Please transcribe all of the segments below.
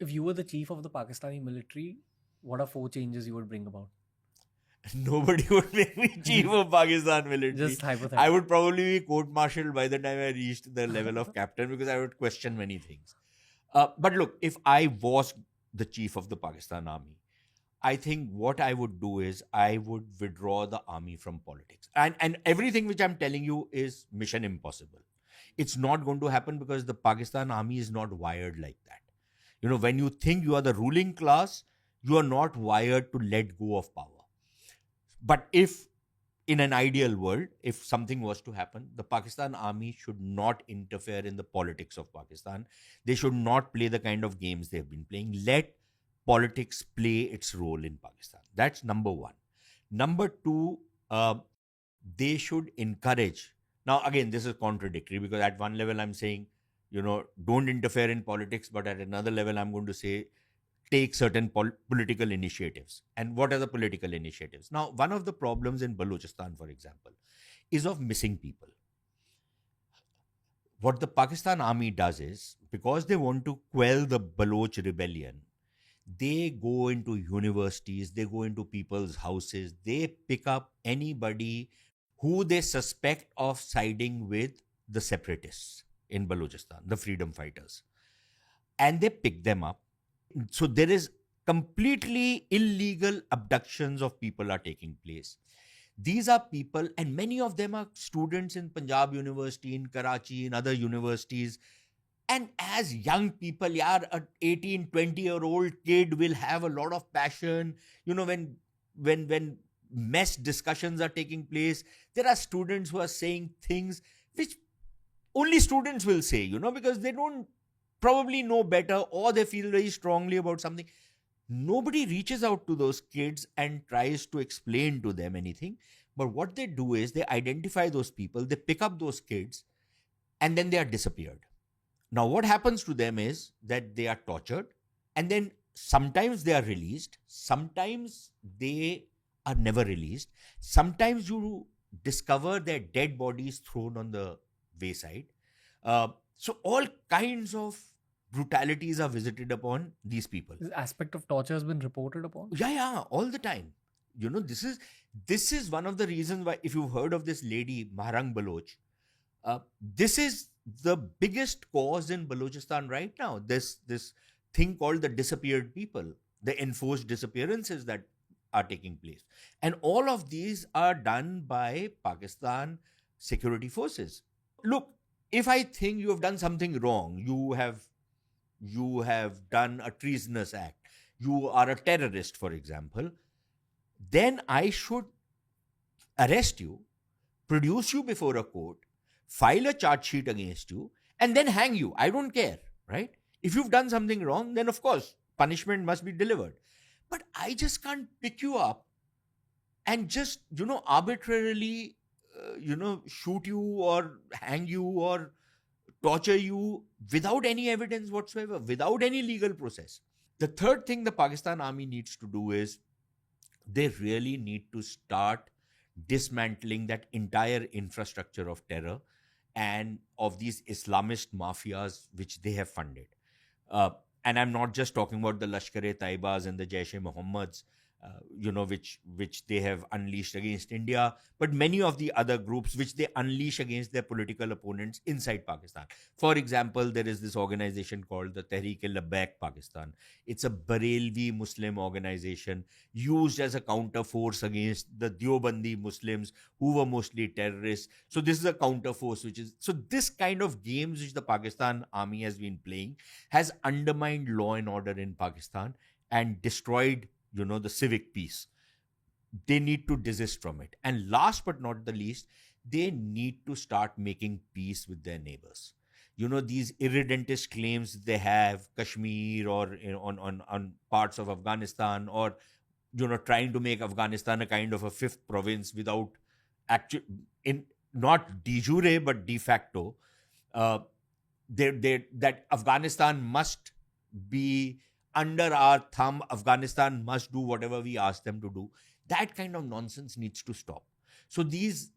If you were the chief of the Pakistani military, what are 4 changes you would bring about? Nobody would make me chief of Pakistan military. Just hypothetical. I would probably be court-martialed by the time I reached the level of captain because I would question many things. But look, if I was the chief of the Pakistan army, I think what I would do is I would withdraw the army from politics. And everything which I'm telling you is mission impossible. It's not going to happen because the Pakistan army is not wired like that. You know, when you think you are the ruling class, you are not wired to let go of power. But if in an ideal world, if something was to happen, the Pakistan army should not interfere in the politics of Pakistan. They should not play the kind of games they've been playing. Let politics play its role in Pakistan. That's number one. Number two, they should encourage. Now, again, this is contradictory because at one level I'm saying, you know, don't interfere in politics, but at another level I'm going to say, take certain political initiatives. And what are the political initiatives? Now, one of the problems in Balochistan, for example, is of missing people. What the Pakistan army does is, because they want to quell the Baloch rebellion, they go into universities, they go into people's houses, they pick up anybody who they suspect of siding with the separatists in Balochistan, the freedom fighters, and they pick them up. So there is completely illegal abductions of people are taking place. These are people, and many of them are students in Punjab University, in Karachi, in other universities. And as young people, yeah, an 18, 20-year-old kid will have a lot of passion. You know, when mess discussions are taking place, there are students who are saying things which only students will say, you know, because they don't probably know better or they feel very strongly about something. Nobody reaches out to those kids and tries to explain to them anything. But what they do is they identify those people, they pick up those kids, and then they are disappeared. Now, what happens to them is that they are tortured, and then sometimes they are released, sometimes they are never released, sometimes you discover their dead bodies thrown on the wayside. So all kinds of brutalities are visited upon these people. This aspect of torture has been reported upon. Yeah, all the time. You know, this is one of the reasons why, if you've heard of this lady Maharang Baloch, this is the biggest cause in Balochistan right now. This thing called the disappeared people, the enforced disappearances that are taking place, and all of these are done by Pakistan security forces. Look, if I think you have done something wrong, you have done a treasonous act, you are a terrorist, for example, then I should arrest you, produce you before a court, file a charge sheet against you, and then hang you. I don't care, right? If you've done something wrong, then of course punishment must be delivered. But I just can't pick you up and just, you know, arbitrarily, shoot you or hang you or torture you without any evidence whatsoever, without any legal process. The third thing the Pakistan army needs to do is they really need to start dismantling that entire infrastructure of terror and of these Islamist mafias which they have funded. And I'm not just talking about the Lashkar-e-Taibas and the Jaish-e-Mohammeds, which they have unleashed against India, but many of the other groups which they unleash against their political opponents inside Pakistan. For example, there is this organization called the Tehreek-e-Labbaik Pakistan. It's a Barelvi Muslim organization used as a counter force against the Deobandi Muslims who were mostly terrorists. So this is a counter force so this kind of games which the Pakistan army has been playing has undermined law and order in Pakistan and destroyed the civic peace. They need to desist from it. And last but not the least, they need to start making peace with their neighbors. These irredentist claims they have, Kashmir or on parts of Afghanistan, or trying to make Afghanistan a kind of a fifth province without not de jure but de facto. That Afghanistan must be under our thumb, Afghanistan must do whatever we ask them to do. That kind of nonsense needs to stop. So these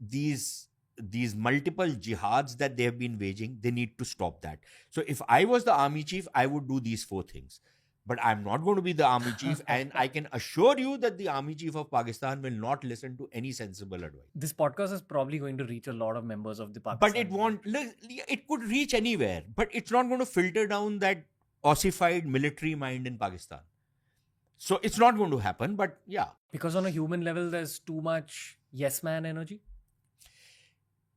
multiple jihads that they have been waging, they need to stop that. So if I was the army chief, I would do these 4 things. but I'm not going to be the army chief. And I can assure you that the army chief of Pakistan will not listen to any sensible advice. This podcast is probably going to reach a lot of members of the But it Pakistan. won't, it could reach anywhere, but it's not going to filter down that ossified military mind in Pakistan. So it's not going to happen, but yeah. Because on a human level, there's too much yes man energy.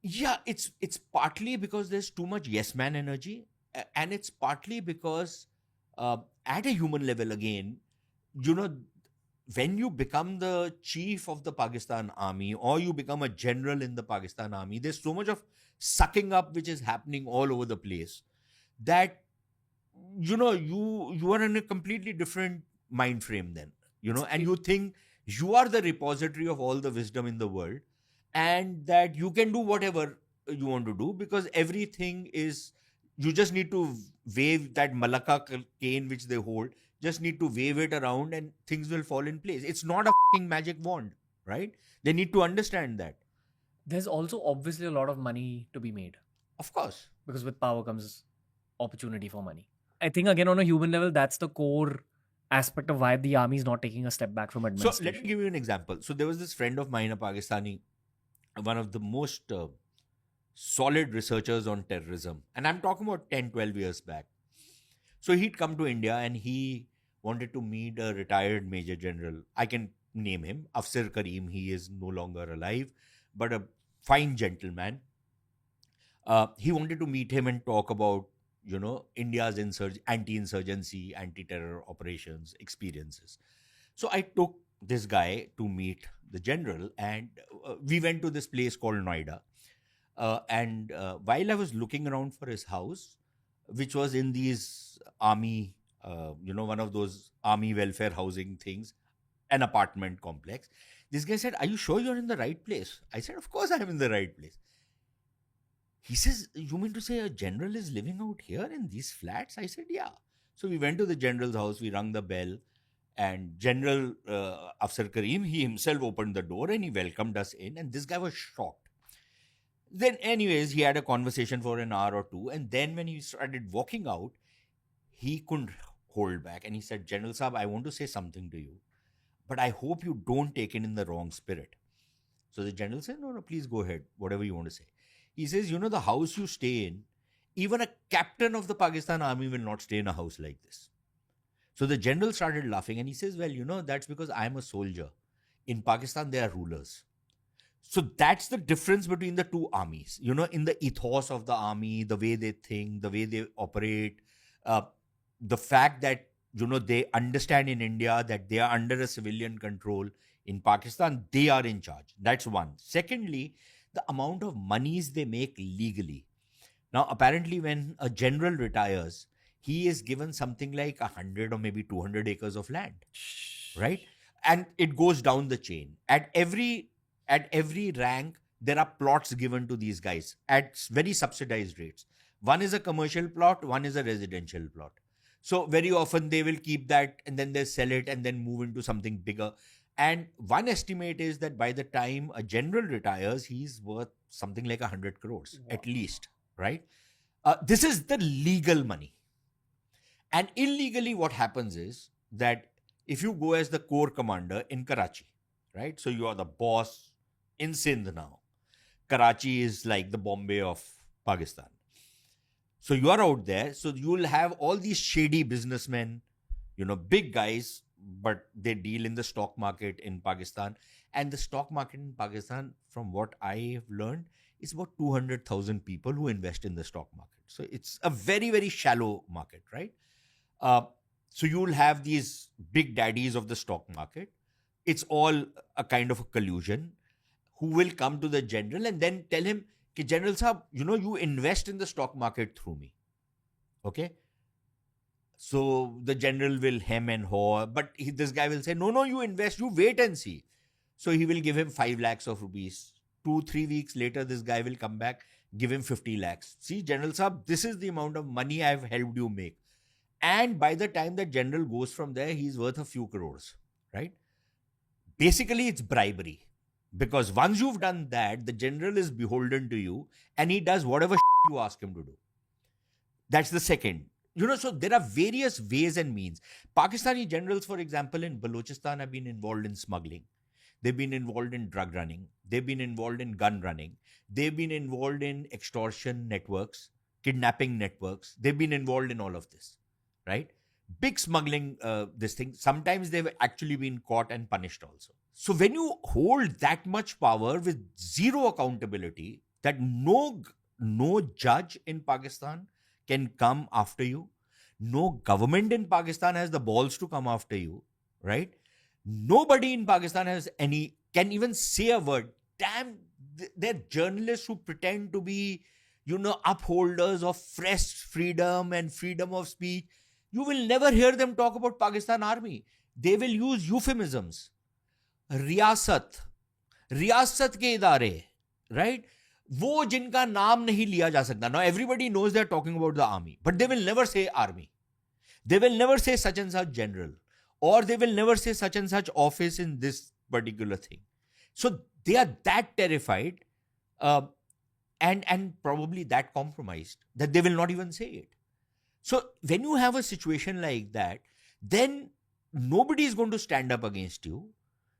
Yeah, it's partly because there's too much yes man energy, and it's partly because at a human level again, you know, when you become the chief of the Pakistan army or you become a general in the Pakistan army, there's so much of sucking up which is happening all over the place that you are in a completely different mind frame then, and you think you are the repository of all the wisdom in the world, and that you can do whatever you want to do because everything is, you just need to wave that Malacca cane which they hold, just need to wave it around and things will fall in place. It's not a fucking magic wand, right? They need to understand that. There's also obviously a lot of money to be made, Of course. because with power comes opportunity for money. I think again on a human level, that's the core aspect of why the army is not taking a step back from So administration. let me give you an example. So there was this friend of mine, a Pakistani, one of the most solid researchers on terrorism. And I'm talking about 10, 12 years back. So he'd come to India and he wanted to meet a retired Major General. I can name him, Afsar Karim. He is no longer alive, but a fine gentleman. He wanted to meet him and talk about, India's anti-insurgency, anti-terror operations, experiences. So I took this guy to meet the general, and we went to this place called Noida. And while I was looking around for his house, which was in these army, one of those army welfare housing things, an apartment complex, this guy said, "Are you sure you're in the right place?" I said, "Of course I am in the right place." He says, "You mean to say a general is living out here in these flats?" I said, "Yeah." So we went to the general's house, we rang the bell, and General Afsar Karim, he himself opened the door and he welcomed us in, and this guy was shocked. Then, anyways, he had a conversation for an hour or two, and then when he started walking out, he couldn't hold back, and he said, "General Saab, I want to say something to you, but I hope you don't take it in the wrong spirit." So the general said, "No, no, please go ahead, whatever you want to say." He says, "The house you stay in, even a captain of the Pakistan army will not stay in a house like this." So the general started laughing and he says, "Well, that's because I'm a soldier. In Pakistan, they are rulers." So that's the difference between the two armies, in the ethos of the army, the way they think, the way they operate, the fact that, they understand in India that they are under a civilian control. In Pakistan, they are in charge. That's one. Secondly, the amount of monies they make legally. Now, apparently, when a general retires, he is given something like 100 or maybe 200 acres of land, right? And it goes down the chain. At every rank, there are plots given to these guys at very subsidized rates. One is a commercial plot, one is a residential plot. So very often they will keep that and then they sell it and then move into something bigger. And one estimate is that by the time a general retires, he's worth something like 100 crores at least, right? This is the legal money. And illegally, what happens is that if you go as the corps commander in Karachi, right? So you are the boss in Sindh now. Karachi is like the Bombay of Pakistan. So you are out there. So you'll have all these shady businessmen, big guys, but they deal in the stock market in Pakistan. And the stock market in Pakistan, from what I've learned, is about 200,000 people who invest in the stock market. So it's a very, very shallow market, right? So you'll have these big daddies of the stock market. It's all a kind of a collusion, who will come to the general and then tell him, "Ki General Saab, you invest in the stock market through me." Okay? So the general will hem and haw, but this guy will say, "No, no, you invest, you wait and see." So he will give him 5 lakhs of rupees. 2-3 weeks later, this guy will come back, give him 50 lakhs. "See, General Saab, this is the amount of money I've helped you make." And by the time the general goes from there, he's worth a few crores, right? Basically, it's bribery. Because once you've done that, the general is beholden to you and he does whatever you ask him to do. That's the second. So there are various ways and means. Pakistani generals, for example, in Balochistan have been involved in smuggling. They've been involved in drug running. They've been involved in gun running. They've been involved in extortion networks, kidnapping networks. They've been involved in all of this, right? Big smuggling, this thing. Sometimes they've actually been caught and punished also. So when you hold that much power with zero accountability, that no judge in Pakistan can come after you, no government in Pakistan has the balls to come after you, right? Nobody in Pakistan can even say a word. Damn, they're journalists who pretend to be, upholders of fresh freedom and freedom of speech. You will never hear them talk about Pakistan army. They will use euphemisms. रियासत रियासत के इदारे, right, वो जिनका नाम नहीं लिया जा सकता. Now everybody knows they're talking about the army, but they will never say army. They will never say such and such general, or they will never say such and such office in this particular thing. So they are that terrified, and probably that compromised, that they will not even say it. So when you have a situation like that, then nobody is going to stand up against you.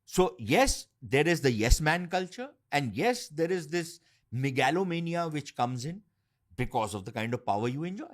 So yes, there is the yes man culture, and yes, there is this megalomania which comes in because of the kind of power you enjoy.